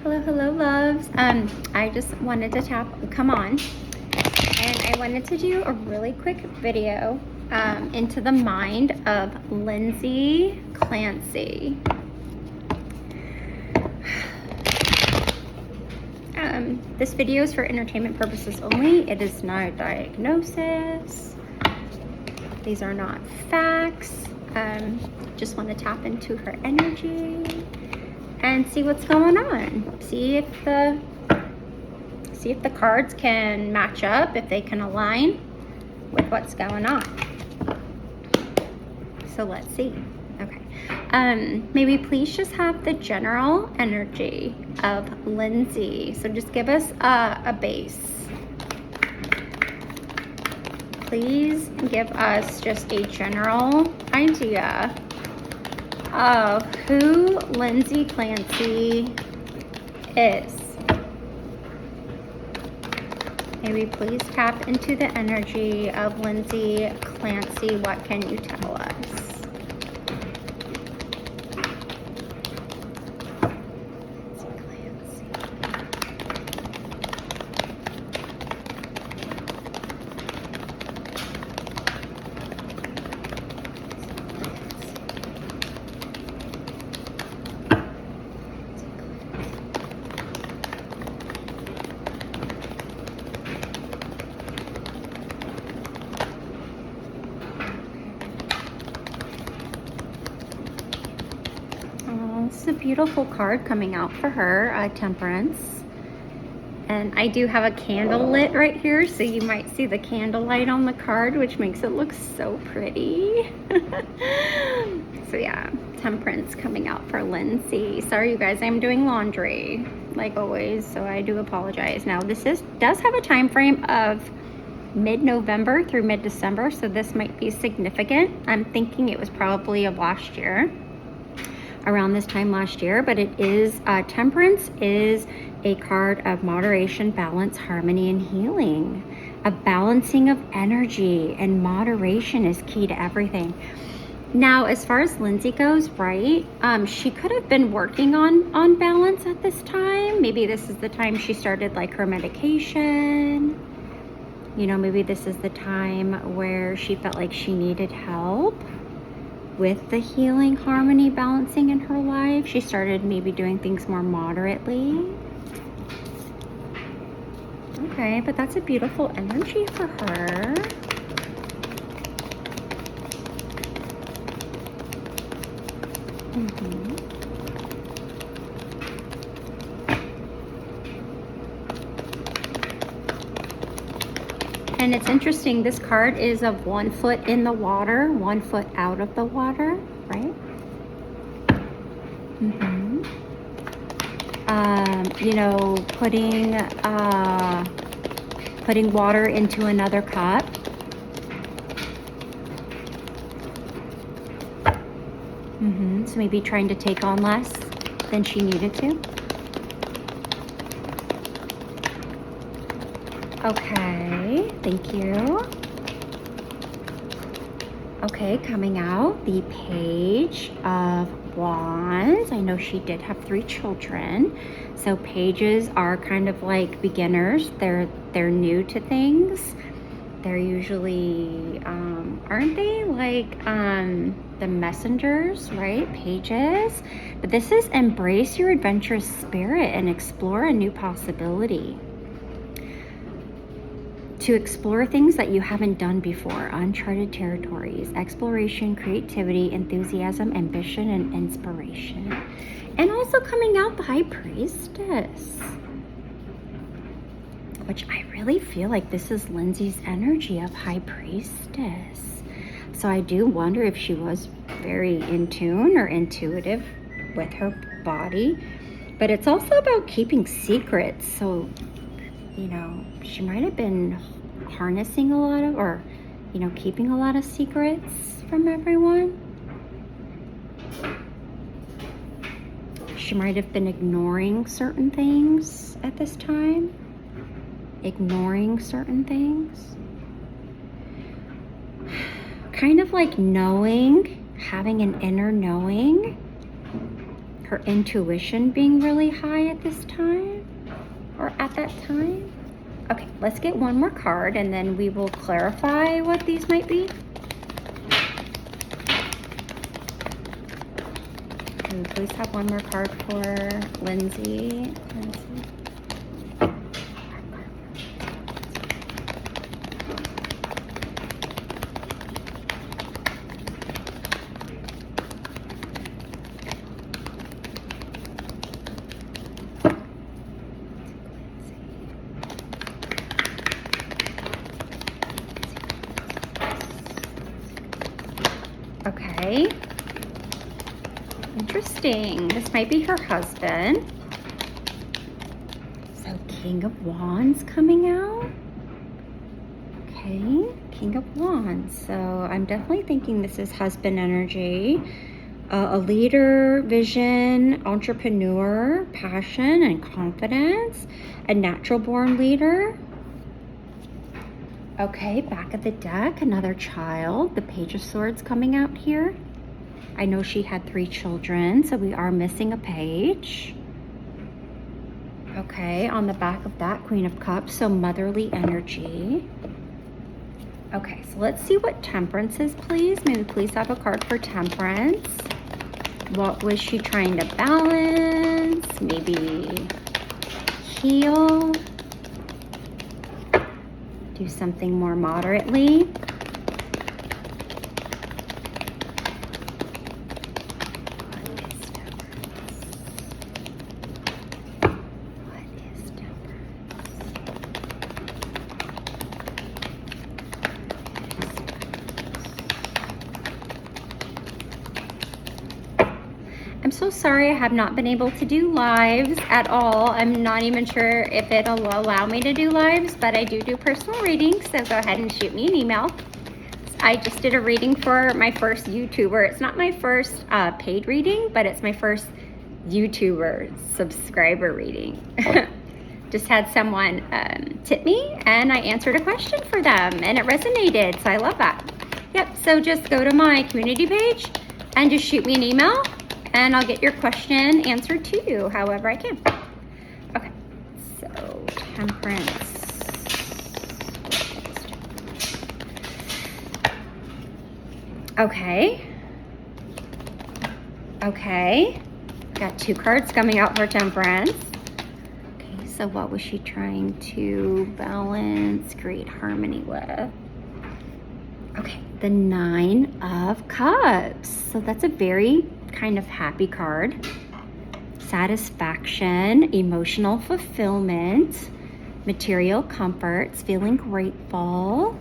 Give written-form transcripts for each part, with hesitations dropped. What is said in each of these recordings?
Hello, loves. I just wanted to come on, and I wanted to do a really quick video into the mind of Lindsay Clancy. This video is for entertainment purposes only. It is not a diagnosis. These are not facts. Just want to tap into her energy and see what's going on. See if the cards can match up, if they can align with what's going on. So let's see. Okay. Maybe please just have the general energy of Lindsay. So just give us a base. Please give us just a general idea of who Lindsay Clancy is. Maybe please tap into the energy of Lindsay Clancy. What can you tell us? This is a beautiful card coming out for her, Temperance. And I do have a candle lit right here, so you might see the candlelight on the card, which makes it look so pretty. So yeah, Temperance coming out for Lindsay. Sorry you guys, I'm doing laundry like always, so I do apologize. Now this does have a time frame of mid-November through mid-December, so this might be significant. I'm thinking it was probably of last year, around this time last year, but it is Temperance is a card of moderation, balance, harmony, and healing. A balancing of energy and moderation is key to everything. Now, as far as Lindsay goes, right, she could have been working on balance at this time. Maybe this is the time she started like her medication. You know, maybe this is the time where she felt like she needed help with the healing, harmony, balancing in her life. She started maybe doing things more moderately. Okay, but that's a beautiful energy for her. And it's interesting, this card is of 1 foot in the water, 1 foot out of the water, right? You know, putting water into another cup. So maybe trying to take on less than she needed to. Okay, thank you. Okay, coming out, the Page of Wands. I know she did have 3 children. So pages are kind of like beginners. They're new to things. They're usually, aren't they like the messengers, right? Pages. But this is embrace your adventurous spirit and explore a new possibility. To explore things that you haven't done before, uncharted territories, exploration, creativity, enthusiasm, ambition, and inspiration. And also coming out the High Priestess, which I really feel like this is Lindsay's energy of High Priestess. So I do wonder if she was very in tune or intuitive with her body, but it's also about keeping secrets. So, you know, she might have been harnessing a lot of, or, you know, keeping a lot of secrets from everyone. She might have been ignoring certain things at this time. Ignoring certain things. Kind of like knowing, having an inner knowing her intuition being really high at this time or at that time. Okay, let's get one more card and then we will clarify what these might be. And please have one more card for Lindsay. Okay. Interesting. This might be her husband. So King of Wands coming out. Okay, King of Wands. So I'm definitely thinking this is husband energy. A leader, vision, entrepreneur, passion, and confidence. A natural born leader. Okay, back of the deck, another child. The Page of Swords coming out here. I know she had 3 children, so we are missing a page. Okay, on the back of that, Queen of Cups, so motherly energy. Okay, so let's see what Temperance is, please. Maybe please have a card for Temperance. What was she trying to balance? Maybe heal. Do something more moderately. I'm so sorry I have not been able to do lives at all. I'm not even sure if it'll allow me to do lives, but I do personal readings, so go ahead and shoot me an email. I just did a reading for my first YouTuber. It's not my first paid reading, but it's my first YouTuber subscriber reading. Just had someone tip me and I answered a question for them and it resonated, so I love that. Yep, so just go to my community page and just shoot me an email and I'll get your question answered to you however I can. Okay, so Temperance. Okay. Okay. Got 2 cards coming out for Temperance. Okay, so what was she trying to balance, create harmony with? Okay, the 9 of Cups. So that's a very kind of happy card. Satisfaction, emotional fulfillment, material comforts, feeling grateful,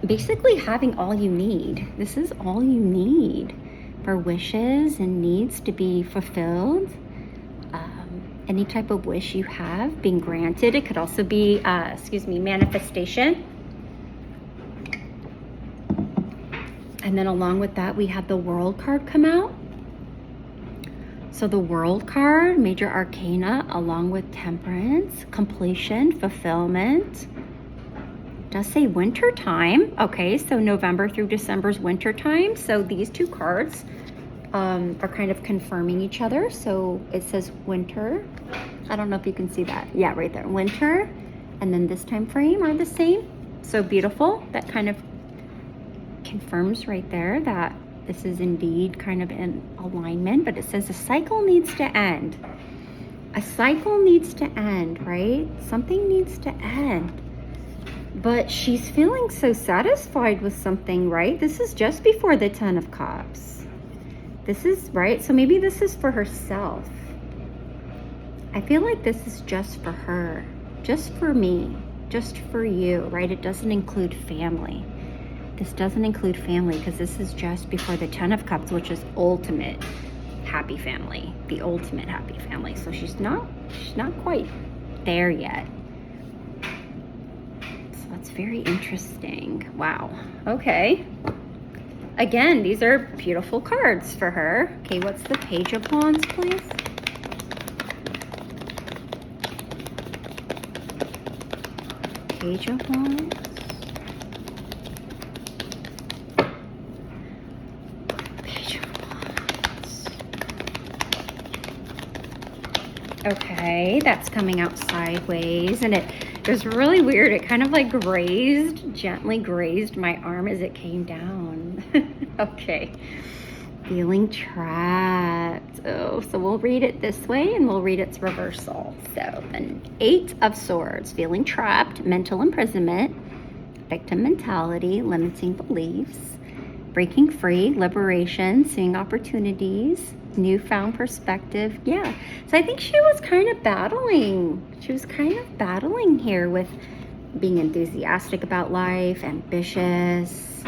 basically having all you need. This is all you need for wishes and needs to be fulfilled. Any type of wish you have being granted. It could also be, manifestation. And then along with that, we have the World card come out. So the World card, major arcana, along with Temperance, completion, fulfillment. It does say winter time. Okay, so November through December's winter time. So these 2 cards are kind of confirming each other. So it says winter. I don't know if you can see that. Yeah, right there. Winter. And then this time frame are the same. So beautiful. That kind of confirms right there that this is indeed kind of in alignment. But it says a cycle needs to end. A cycle needs to end, right? Something needs to end. But she's feeling so satisfied with something, right? This is just before the 10 of Cups. This is, right? So maybe this is for herself. I feel like this is just for her, just for me, just for you, right? It doesn't include family. This doesn't include family because this is just before the 10 of Cups, which is ultimate happy family, the ultimate happy family. So she's not quite there yet. So that's very interesting. Wow. Okay. Again, these are beautiful cards for her. Okay, what's the Page of Wands, please? Page of Wands. Okay, that's coming out sideways, and it was really weird. It kind of like gently grazed my arm as it came down. Okay, feeling trapped. Oh, so we'll read it this way and we'll read its reversal. So the 8 of Swords, feeling trapped, mental imprisonment, victim mentality, limiting beliefs, breaking free, liberation, seeing opportunities, newfound perspective. Yeah, so I think she was kind of battling. She was kind of battling here with being enthusiastic about life, ambitious,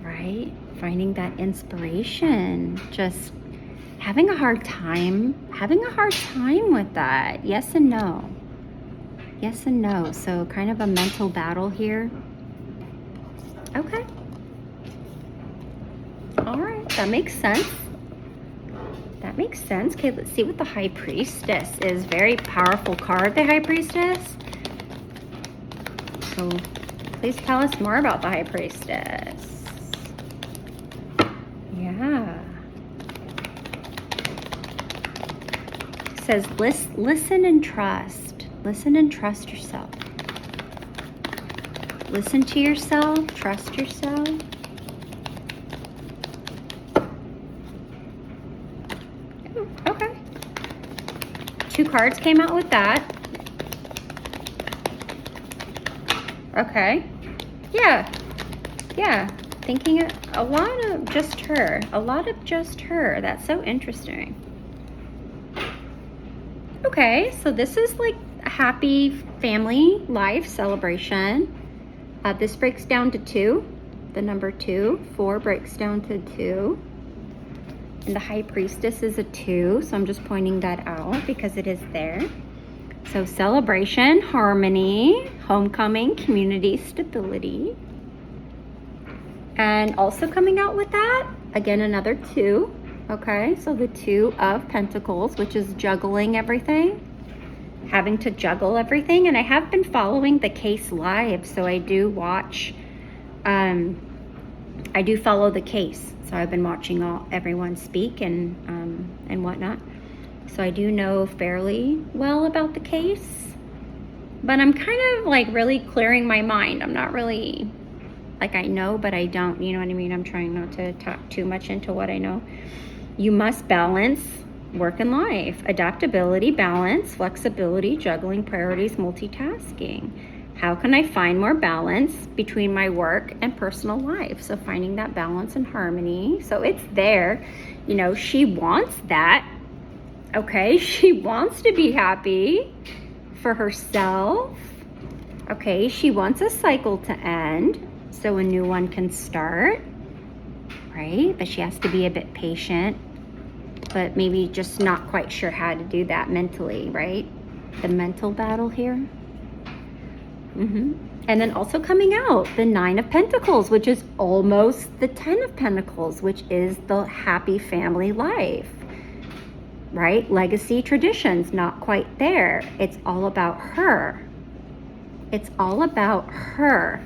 right? Finding that inspiration, just having a hard time with that. Yes and no. Yes and no. So kind of a mental battle here. Okay. All right, that makes sense. That makes sense. Okay, let's see what the High Priestess is. Very powerful card, the High Priestess. So please tell us more about the High Priestess. Yeah. It says, listen and trust. Listen and trust yourself. Listen to yourself, trust yourself. Okay. 2 cards came out with that. Okay. Yeah. Yeah. Thinking a lot of just her. A lot of just her. That's so interesting. Okay. So this is like a happy family life celebration. This breaks down to 2. The number 2. 4 breaks down to 2. And the High Priestess is a 2, so I'm just pointing that out because it is there. So celebration, harmony, homecoming, community, stability. And also coming out with that, again, another 2. Okay, so the 2 of Pentacles, which is juggling everything, having to juggle everything. And I have been following the case live, so I do watch, I do follow the case. So I've been watching everyone speak and whatnot. So I do know fairly well about the case, but I'm kind of like really clearing my mind. I'm not really, like, I know, but I don't, you know what I mean? I'm trying not to talk too much into what I know. You must balance work and life, adaptability, balance, flexibility, juggling priorities, multitasking. How can I find more balance between my work and personal life? So finding that balance and harmony. So it's there. You know, she wants that. Okay, she wants to be happy for herself. Okay, she wants a cycle to end so a new one can start, right? But she has to be a bit patient, but maybe just not quite sure how to do that mentally, right? The mental battle here. And then also coming out, the 9 of Pentacles, which is almost the 10 of Pentacles, which is the happy family life, right? Legacy, traditions, not quite there. It's all about her. It's all about her.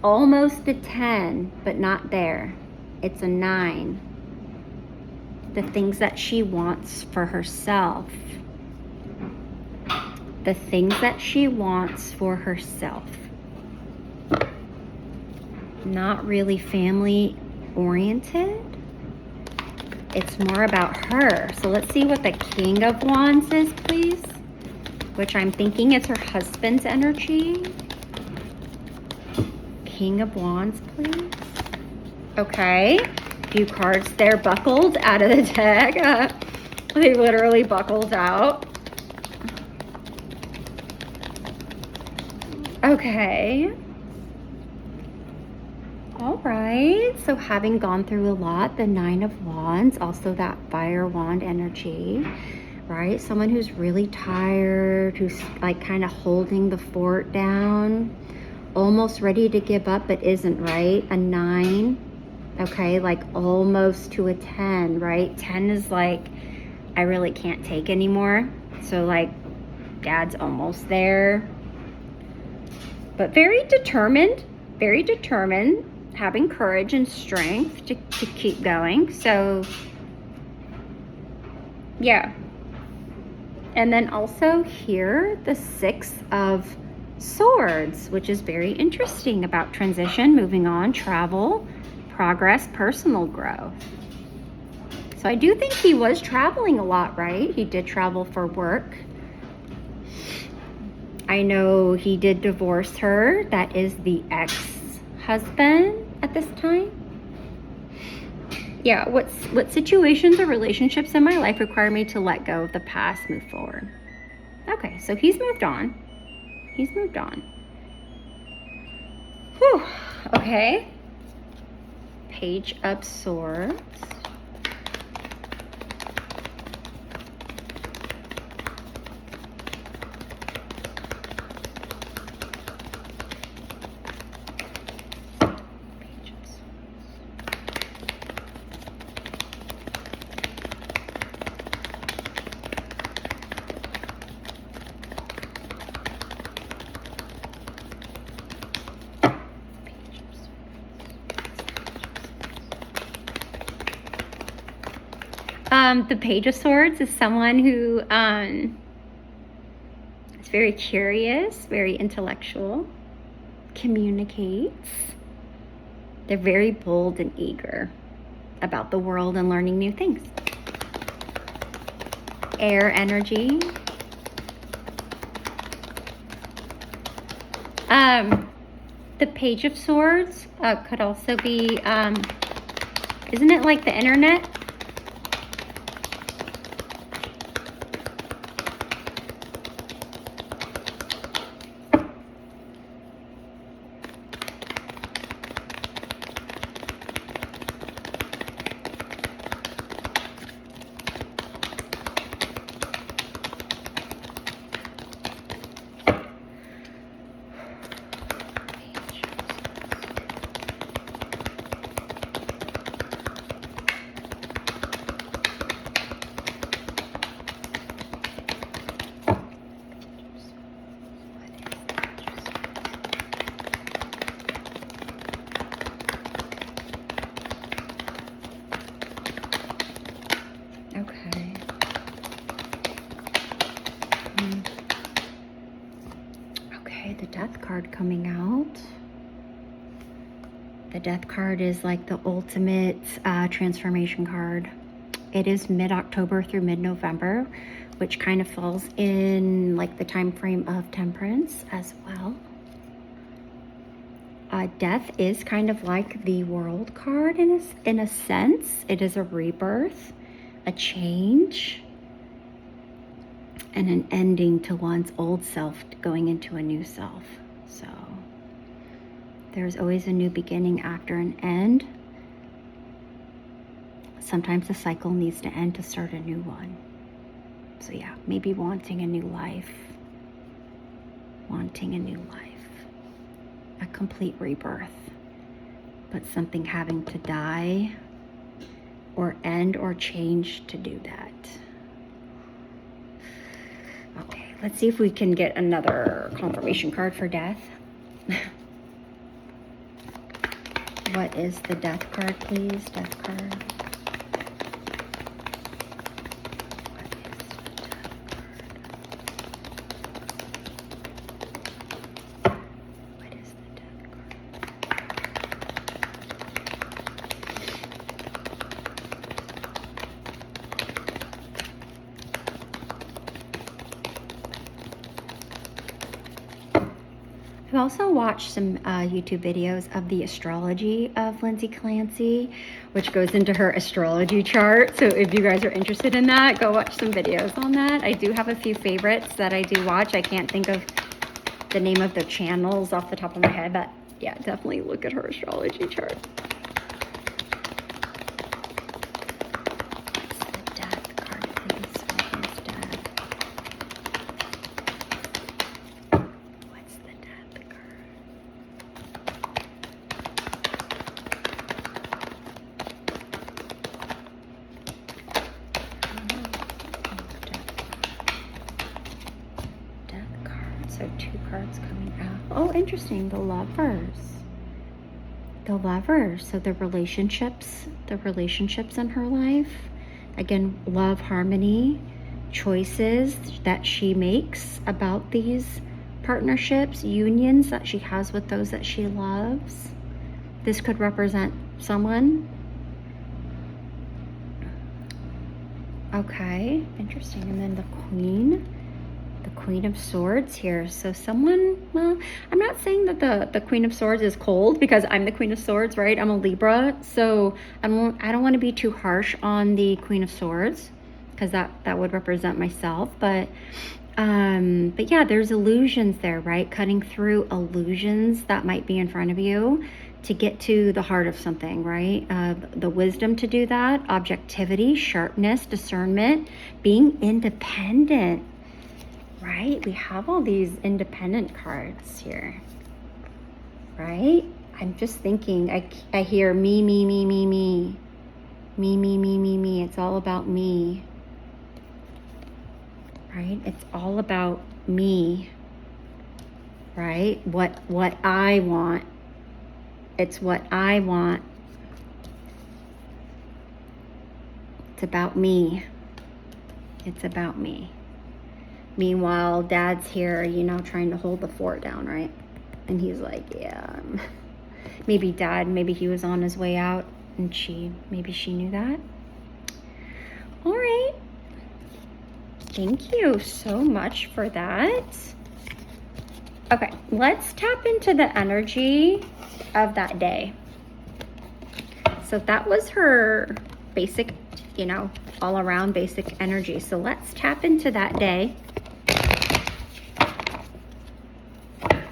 Almost a 10, but not there. It's a 9. The things that she wants for herself. The things that she wants for herself. Not really family oriented. It's more about her. So let's see what the King of Wands is, please. Which I'm thinking is her husband's energy. King of Wands, please. Okay. A few cards there buckled out of the deck. They literally buckled out. Okay. All right. So having gone through a lot, the 9 of Wands, also that fire wand energy, right? Someone who's really tired, who's like kind of holding the fort down, almost ready to give up, but isn't, right? A 9. Okay. Like almost to a 10, right? 10 is like, I really can't take anymore. So like Dad's almost there. But very determined, having courage and strength to keep going. So, yeah. And then also here, the Six of Swords, which is very interesting about transition, moving on, travel, progress, personal growth. So I do think he was traveling a lot, right? He did travel for work. I know he did divorce her. That is the ex-husband at this time. Yeah, what situations or relationships in my life require me to let go of the past, move forward? Okay, so he's moved on. He's moved on. Whew, okay. Page of Swords. The Page of Swords is someone who is very curious, very intellectual, communicates. They're very bold and eager about the world and learning new things. Air energy. The Page of Swords could also be, isn't it like the internet? Okay. Okay, the Death card coming out. The Death card is like the ultimate transformation card. It is mid-October through mid-November, which kind of falls in like the time frame of Temperance as well. Death is kind of like the World card in a sense. It is a rebirth, a change, and an ending to one's old self going into a new self. So there's always a new beginning after an end. Sometimes the cycle needs to end to start a new one. So yeah, maybe wanting a new life. Wanting a new life. A complete rebirth. But something having to die or end or change to do that. Okay, let's see if we can get another confirmation card for Death. What is the Death card, please? Death card. I've also watched some YouTube videos of the astrology of Lindsay Clancy, which goes into her astrology chart. So if you guys are interested in that, go watch some videos on that. I do have a few favorites that I do watch. I can't think of the name of the channels off the top of my head, but yeah, definitely look at her astrology chart. So 2 cards coming out. Oh, interesting. The Lovers. The Lovers. So the relationships in her life. Again, love, harmony, choices that she makes about these partnerships, unions that she has with those that she loves. This could represent someone. Okay, interesting. And then the Queen of Swords here. So someone, well, I'm not saying that the Queen of Swords is cold, because I'm the Queen of Swords, right? I'm a Libra, so I don't want to be too harsh on the Queen of Swords, because that would represent myself. But yeah, there's illusions there, right? Cutting through illusions that might be in front of you to get to the heart of something, right? The wisdom to do that, objectivity, sharpness, discernment, being independent, right? We have all these independent cards here, right? I'm just thinking, I hear me. It's all about me, right? It's all about me, right? What I want. It's what I want. It's about me. It's about me. Meanwhile, Dad's here, you know, trying to hold the fort down, right? And he's like, yeah, maybe Dad, maybe he was on his way out, and maybe she knew that. All right. Thank you so much for that. Okay, let's tap into the energy of that day. So that was her basic, you know, all around basic energy. So let's tap into that day.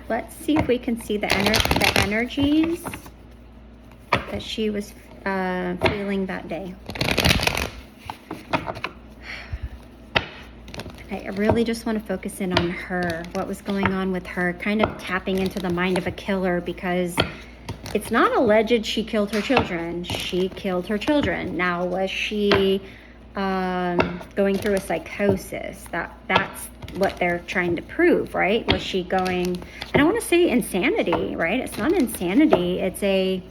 Let's see if we can see the energies that she was feeling that day. I really just want to focus in on her, what was going on with her, kind of tapping into the mind of a killer, because it's not alleged she killed her children. She killed her children. Now, was she going through a psychosis? That's what they're trying to prove, right? Was she going, I don't want to say insanity, right? It's not insanity. It's a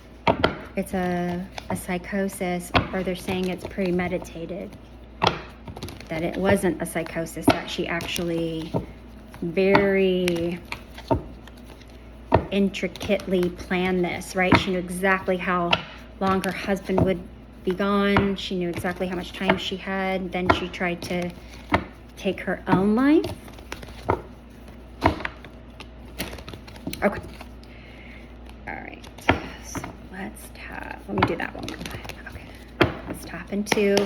psychosis, or they're saying it's premeditated. That it wasn't a psychosis, that she actually very intricately planned this, right? She knew exactly how long her husband would be gone. She knew exactly how much time she had. Then she tried to take her own life. Okay. All right. So let's tap. Let me do that one more time. Okay. Let's tap into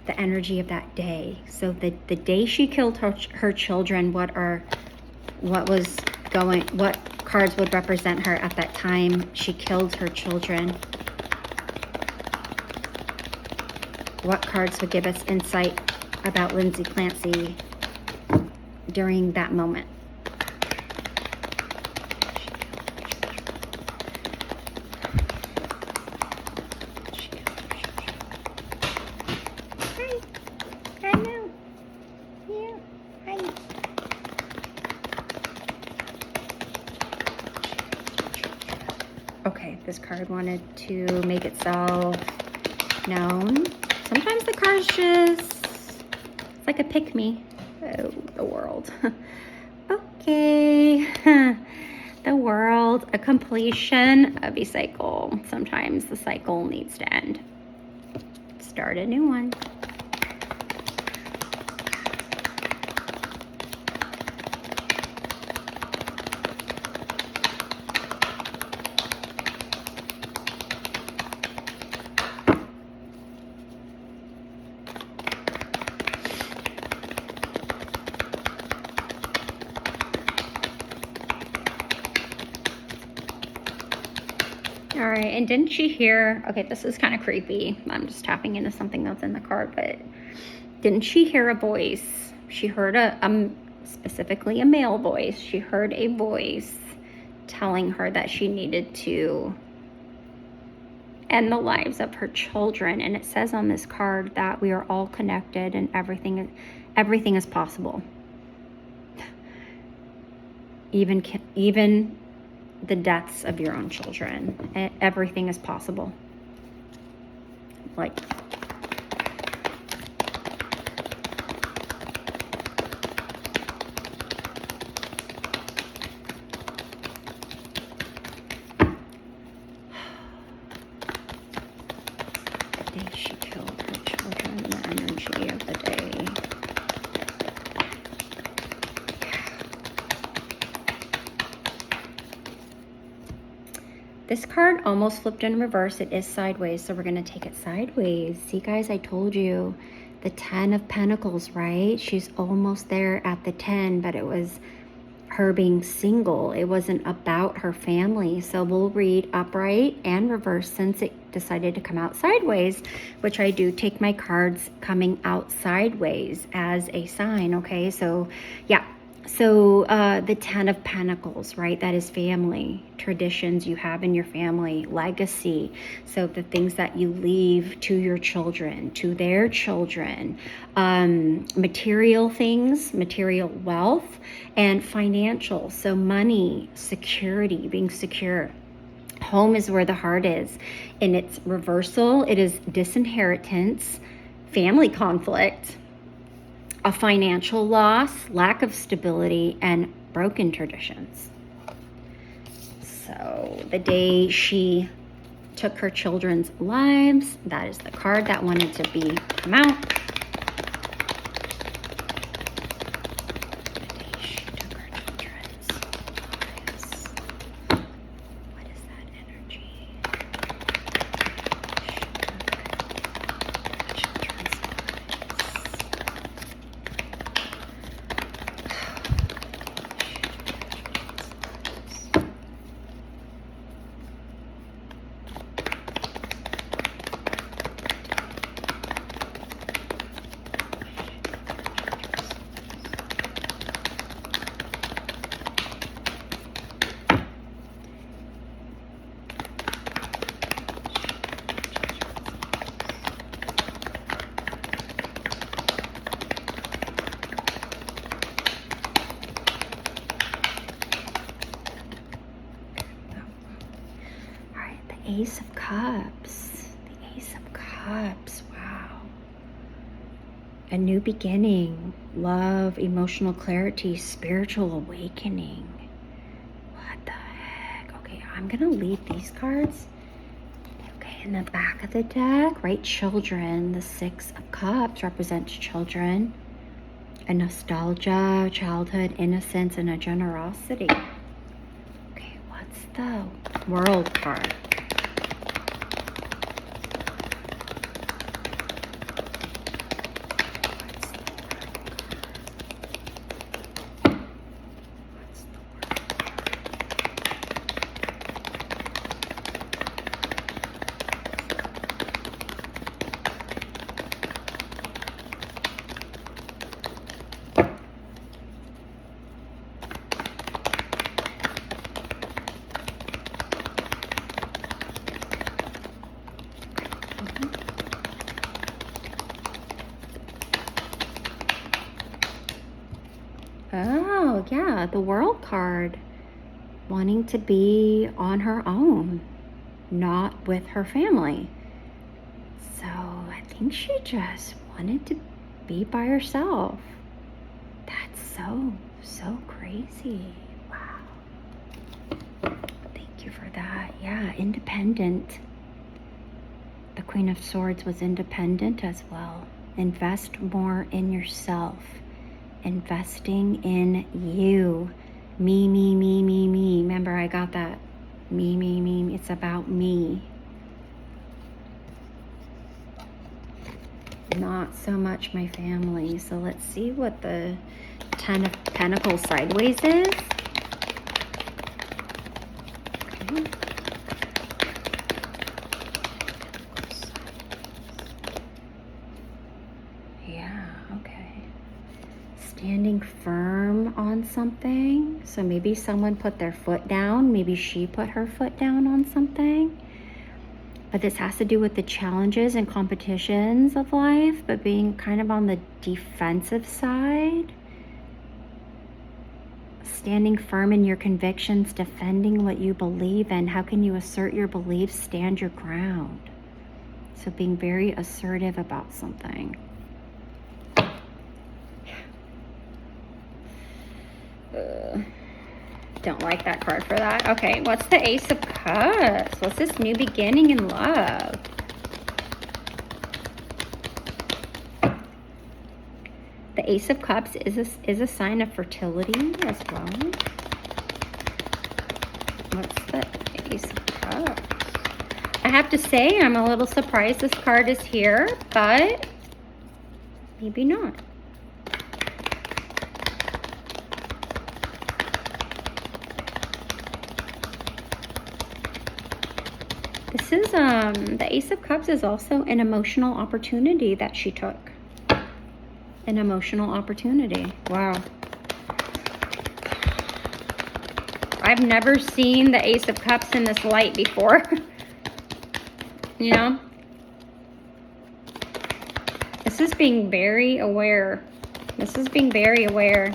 the energy of that day. So the day she killed her children, what cards would represent her at that time she killed her children? What cards would give us insight about Lindsay Clancy during that moment? Okay, this card wanted to make itself known. Sometimes the cards it's like a pick-me. Oh, the world. Okay. The world, a completion of a cycle. Sometimes the cycle needs to end. Start a new one. All right, and didn't she hear, okay, this is kind of creepy. I'm just tapping into something that's in the card, but didn't she hear a voice? She heard specifically a male voice. She heard a voice telling her that she needed to end the lives of her children. And it says on this card that we are all connected and everything is possible. Even the deaths of your own children. Everything is possible. Like, Children, the energy of the day. This card almost flipped in reverse. It is sideways, so we're going to take it sideways. See, guys, I told you. The 10 of Pentacles, right? She's almost there at the 10, but it was her being single. It wasn't about her family. So we'll read upright and reverse since it decided to come out sideways, which I do take my cards coming out sideways as a sign, okay? So, yeah. So the 10 of Pentacles, right? That is family, traditions you have in your family, legacy. So the things that you leave to your children, to their children, material things, material wealth, and financial. So money, security, being secure. Home is where the heart is. In its reversal, it is disinheritance, family conflict, a financial loss, lack of stability, and broken traditions. So the day she took her children's lives, that is the card that wanted to come out. The day she took her children's lives. What is that energy? Ace of Cups. The Ace of Cups. Wow. A new beginning. Love, emotional clarity, spiritual awakening. What the heck? Okay, I'm going to leave these cards. Okay, in the back of the deck, right? Children. The Six of Cups represents children. A nostalgia, childhood, innocence, and a generosity. Okay, what's the World card? Oh, yeah, the World card. Wanting to be on her own, not with her family. So I think she just wanted to be by herself. That's so crazy. Wow. Thank you for that. Yeah, independent. The Queen of Swords was independent as well. Invest more in yourself. Investing in you. Me. Remember, I got that. Me. It's about me. Not so much my family. So let's see what the 10 of Pentacles sideways is. Okay. Yeah, okay. Standing firm on something. So maybe someone put their foot down. Maybe she put her foot down on something. But this has to do with the challenges and competitions of life, but being kind of on the defensive side. Standing firm in your convictions, defending what you believe in. How can you assert your beliefs, stand your ground? So being very assertive about something. Don't like that card for that. Okay, what's the Ace of Cups? What's this new beginning in love? the Ace of Cups is a sign of fertility as well. What's the Ace of Cups? I have to say, I'm a little surprised this card is here, but maybe not. This is, the Ace of Cups is also an emotional opportunity that she took. An emotional opportunity. Wow. I've never seen the Ace of Cups in this light before. You know? This is being very aware. This is being very aware.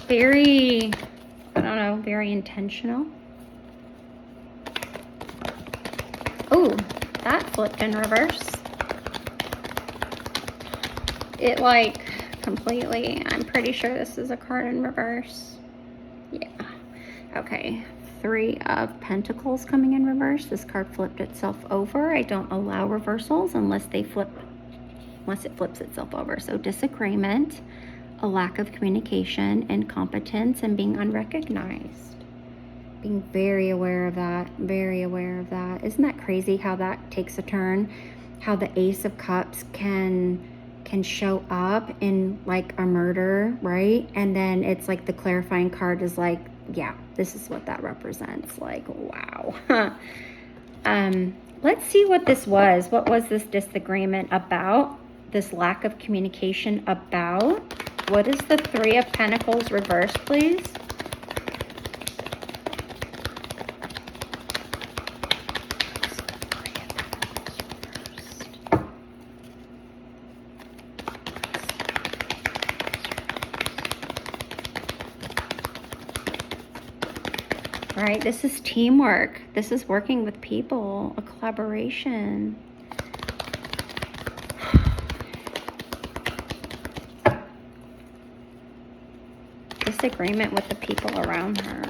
Very, I don't know, very intentional. Oh, that flipped in reverse. It like completely, I'm pretty sure this is a card in reverse. Yeah. Okay. 3 of Pentacles coming in reverse. This card flipped itself over. I don't allow reversals unless it flips itself over. So disagreement, a lack of communication, incompetence, and being unrecognized. Being very aware of that. Very aware of that. Isn't that crazy how that takes a turn? How the Ace of Cups can show up in like a murder, right? And then it's like the clarifying card is like, yeah, this is what that represents. Like, wow. Let's see what this was. What was this disagreement about? This lack of communication about? What is the 3 of Pentacles reversed, please? All right, this is teamwork. This is working with people, a collaboration. Disagreement with the people around her.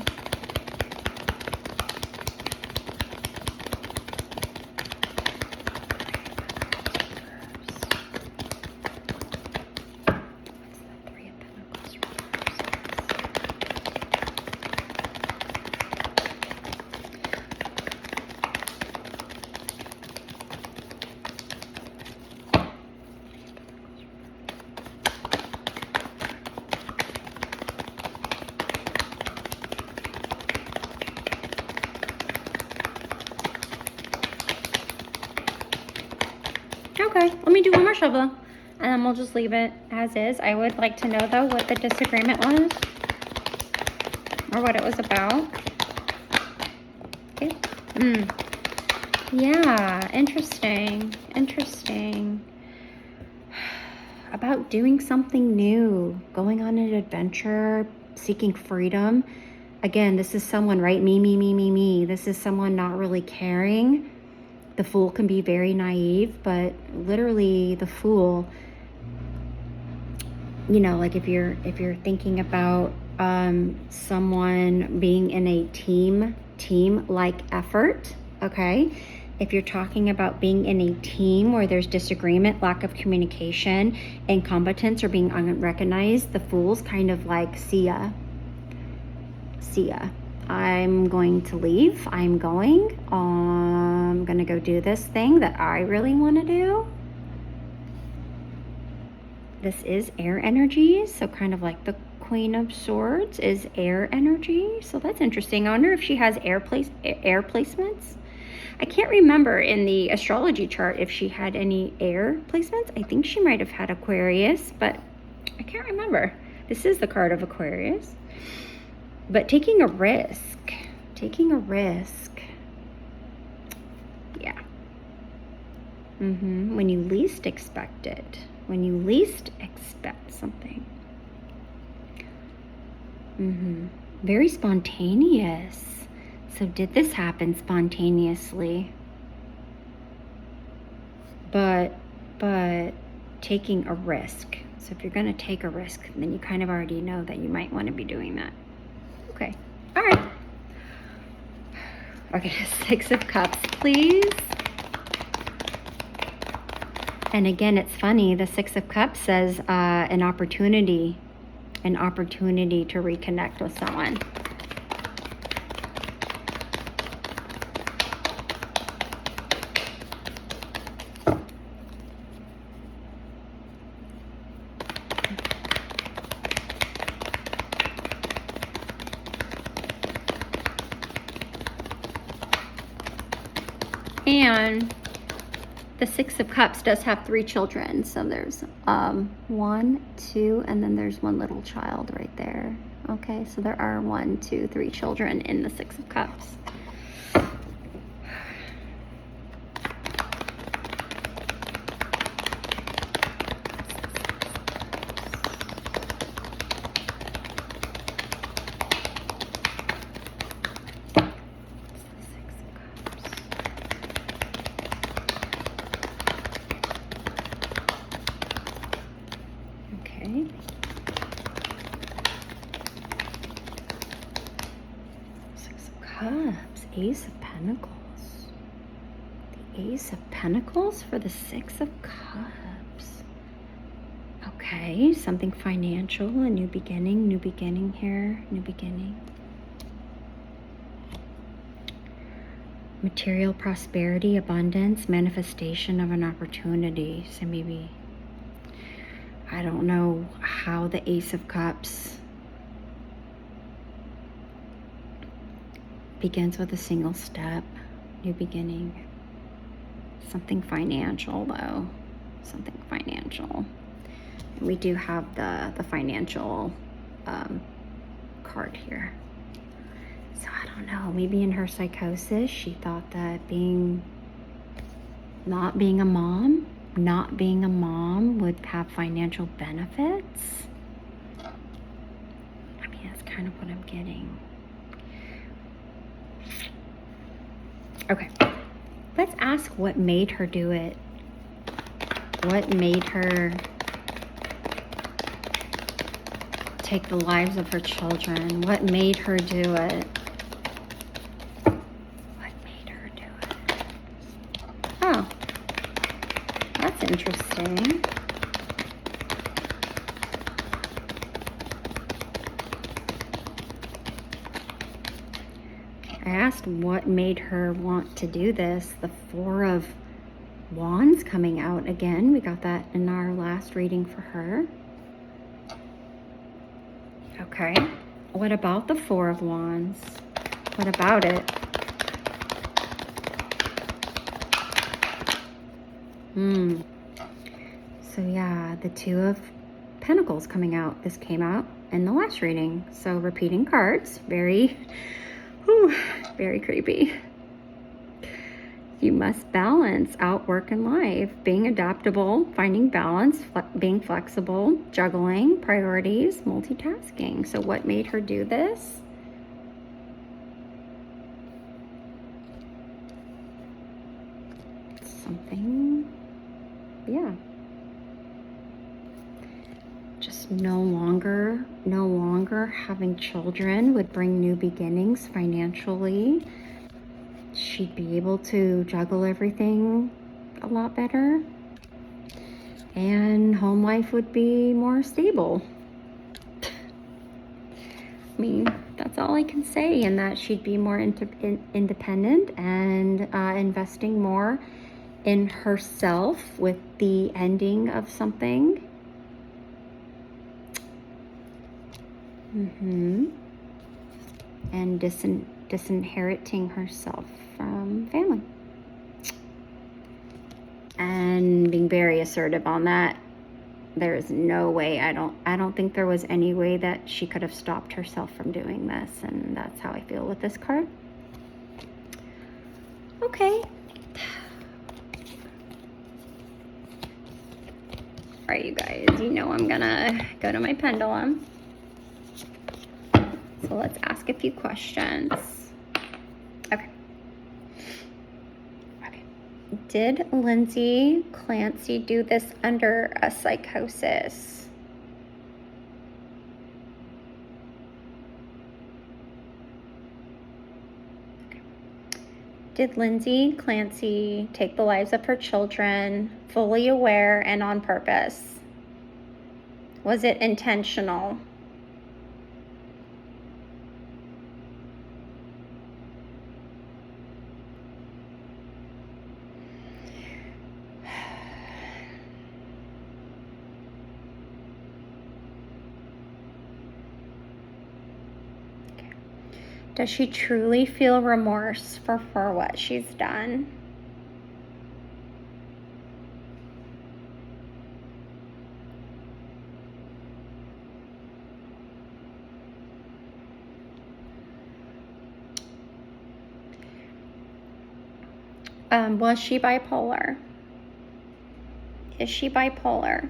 Okay, let me do one more shuffle, and then we'll just leave it as is. I would like to know, though, what the disagreement was, or what it was about. Okay. Yeah, interesting. Interesting. About doing something new, going on an adventure, seeking freedom. Again, this is someone, right? Me. This is someone not really caring. The Fool can be very naive, but literally the Fool, you know, like if you're thinking about someone being in a team-like effort, okay? If you're talking about being in a team where there's disagreement, lack of communication, incompetence, or being unrecognized, the Fool's kind of like, see ya. I'm going to leave. I'm going to go do this thing that I really want to do. This is air energy, so kind of like the Queen of Swords is air energy. So that's interesting. I wonder if she has air placements. I can't remember in the astrology chart if she had any air placements. I think she might have had Aquarius, but I can't remember. This is the card of Aquarius. But taking a risk. Yeah. When you least expect it. When you least expect something. Very spontaneous. So did this happen spontaneously? But taking a risk. So if you're going to take a risk, then you kind of already know that you might want to be doing that. Okay. All right. Okay, 6 of Cups, please. And again, it's funny, the Six of Cups says an opportunity to reconnect with someone. And the Six of Cups does have 3 children. So there's 1, 2, and then there's one little child right there. Okay, so there are 1, 2, 3 children in the Six of Cups. Okay. Six of Cups, Ace of Pentacles. The Ace of Pentacles for the Six of Cups. Okay, something financial, a new beginning here, new beginning. Material prosperity, abundance, manifestation of an opportunity. So maybe, I don't know how the Ace of Cups begins with a single step, new beginning. Something financial though, something financial. And we do have the financial card here. So I don't know, maybe in her psychosis, she thought that not being a mom would have financial benefits. I mean, that's kind of what I'm getting. Okay, let's ask what made her do it. What made her take the lives of her children? What made her do it? What made her do it? Oh, that's interesting. I asked what made her want to do this. The Four of Wands coming out again. We got that in our last reading for her. Okay. What about the Four of Wands? What about it? So yeah, the Two of Pentacles coming out. This came out in the last reading. So repeating cards. Very creepy. You must balance out work and life, being adaptable, finding balance, being flexible, juggling, priorities, multitasking. So what made her do this? Something, yeah. Just no longer having children would bring new beginnings financially. She'd be able to juggle everything a lot better, and home life would be more stable. I mean, that's all I can say, and that she'd be more independent and investing more in herself with the ending of something. And disinheriting herself from family. And being very assertive on that. There is no way, I don't think there was any way that she could have stopped herself from doing this, and that's how I feel with this card. Okay. All right, you guys, you know I'm gonna go to my pendulum. So let's ask a few questions. Okay. Did Lindsay Clancy do this under a psychosis? Okay. Did Lindsay Clancy take the lives of her children fully aware and on purpose? Was it intentional? Does she truly feel remorse for what she's done? Was she bipolar? Is she bipolar?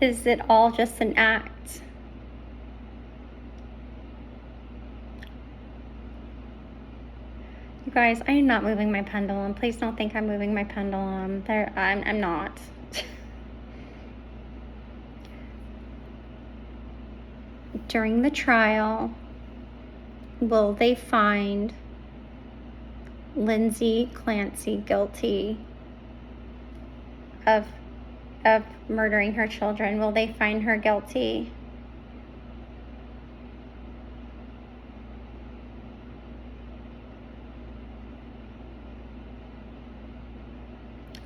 Is it all just an act? You guys, I am not moving my pendulum. Please don't think I'm moving my pendulum. I'm not. During the trial, will they find Lindsay Clancy guilty of murdering her children? Will they find her guilty?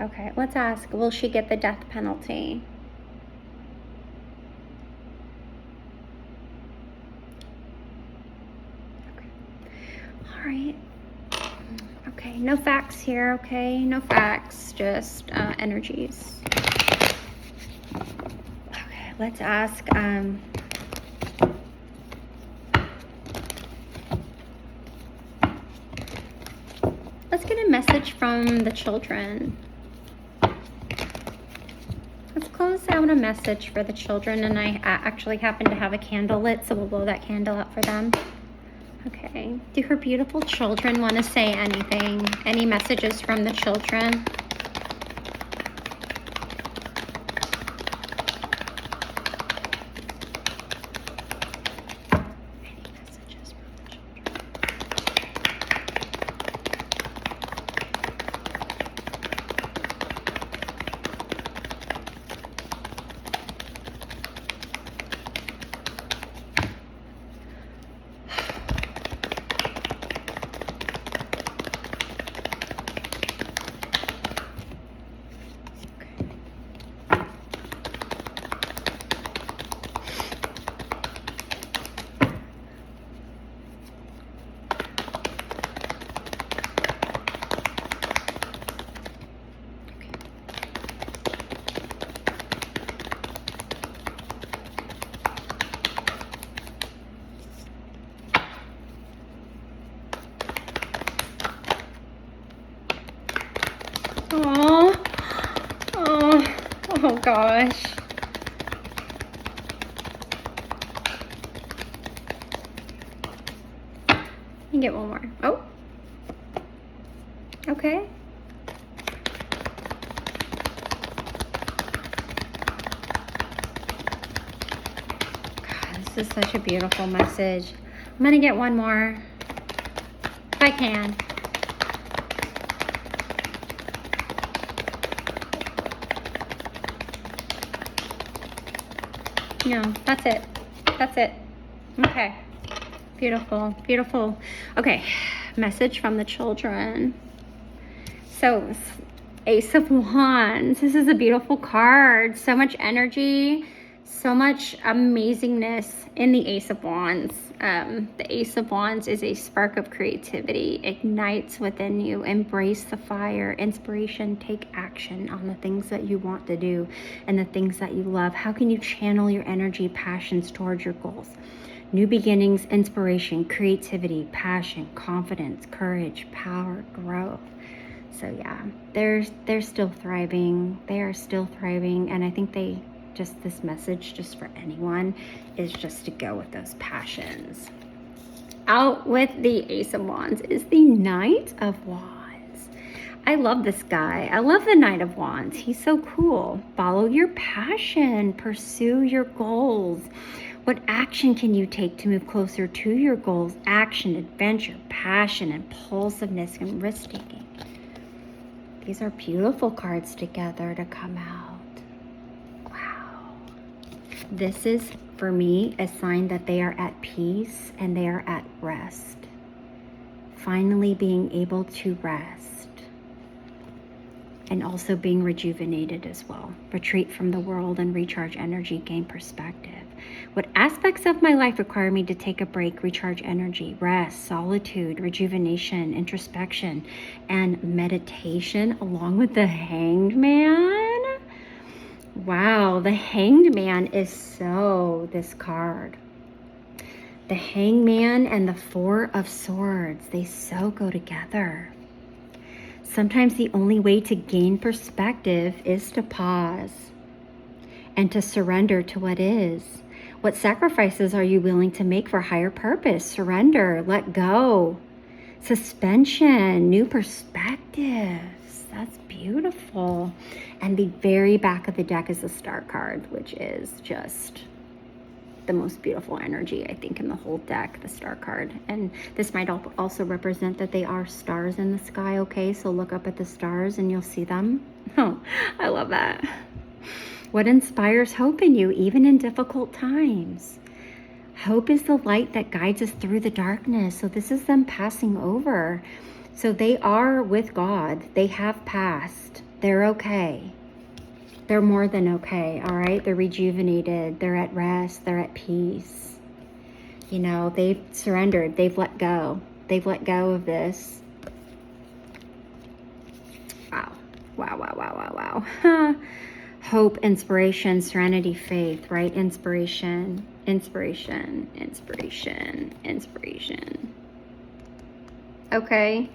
Okay, let's ask, will she get the death penalty? Okay. All right. Okay, no facts here, okay? No facts, just energies. Okay, let's ask, let's get a message from the children. Let's close out a message for the children, and I actually happen to have a candle lit, so we'll blow that candle out for them. Okay, do her beautiful children want to say anything? Any messages from the children? Oh gosh. You get one more. Oh. Okay. God, this is such a beautiful message. I'm gonna get one more. If I can. No, that's it. That's it. Okay. Beautiful, beautiful. Okay, message from the children. So, Ace of Wands. This is a beautiful card. So much energy, so much amazingness in the Ace of Wands. The Ace of Wands is a spark of creativity, ignites within you. Embrace the fire, inspiration, take action on the things that you want to do and the things that you love. How can you channel your energy, passions towards your goals? New beginnings, inspiration, creativity, passion, confidence, courage, power, growth. So yeah, they're still thriving. They are still thriving, and I think this message just for anyone is just to go with those passions. Out with the Ace of Wands is the Knight of Wands. I love this guy. I love the Knight of Wands. He's so cool. Follow your passion. Pursue your goals. What action can you take to move closer to your goals? Action, adventure, passion, impulsiveness, and risk-taking. These are beautiful cards together to come out. Wow. This is, for me, a sign that they are at peace and they are at rest. Finally being able to rest. And also being rejuvenated as well. Retreat from the world and recharge energy, gain perspective. What aspects of my life require me to take a break, recharge energy, rest, solitude, rejuvenation, introspection, and meditation, along with the Hanged Man? Wow, the Hanged Man is so this card. The Hangman and the Four of Swords, they so go together. Sometimes the only way to gain perspective is to pause and to surrender to what is. What sacrifices are you willing to make for higher purpose? Surrender, let go, suspension, new perspectives. That's beautiful. And the very back of the deck is the Star card, which is just the most beautiful energy, I think, in the whole deck, the Star card. And this might also represent that they are stars in the sky, okay? So look up at the stars and you'll see them. Oh, I love that. What inspires hope in you, even in difficult times? Hope is the light that guides us through the darkness. So this is them passing over. So they are with God. They have passed. They're okay. They're more than okay, all right? They're rejuvenated. They're at rest. They're at peace. You know, they've surrendered. They've let go. They've let go of this. Wow. Wow, wow, wow, wow, wow. Hope, inspiration, serenity, faith, right? Inspiration, inspiration, inspiration, inspiration. Okay.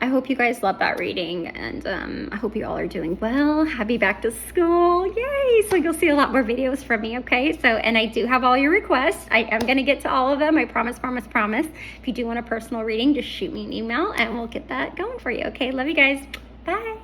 I hope you guys love that reading, and I hope you all are doing well. Happy back to school. Yay! So you'll see a lot more videos from me, okay? So, and I do have all your requests. I am going to get to all of them. I promise, promise, promise. If you do want a personal reading, just shoot me an email and we'll get that going for you, okay? Love you guys. Bye.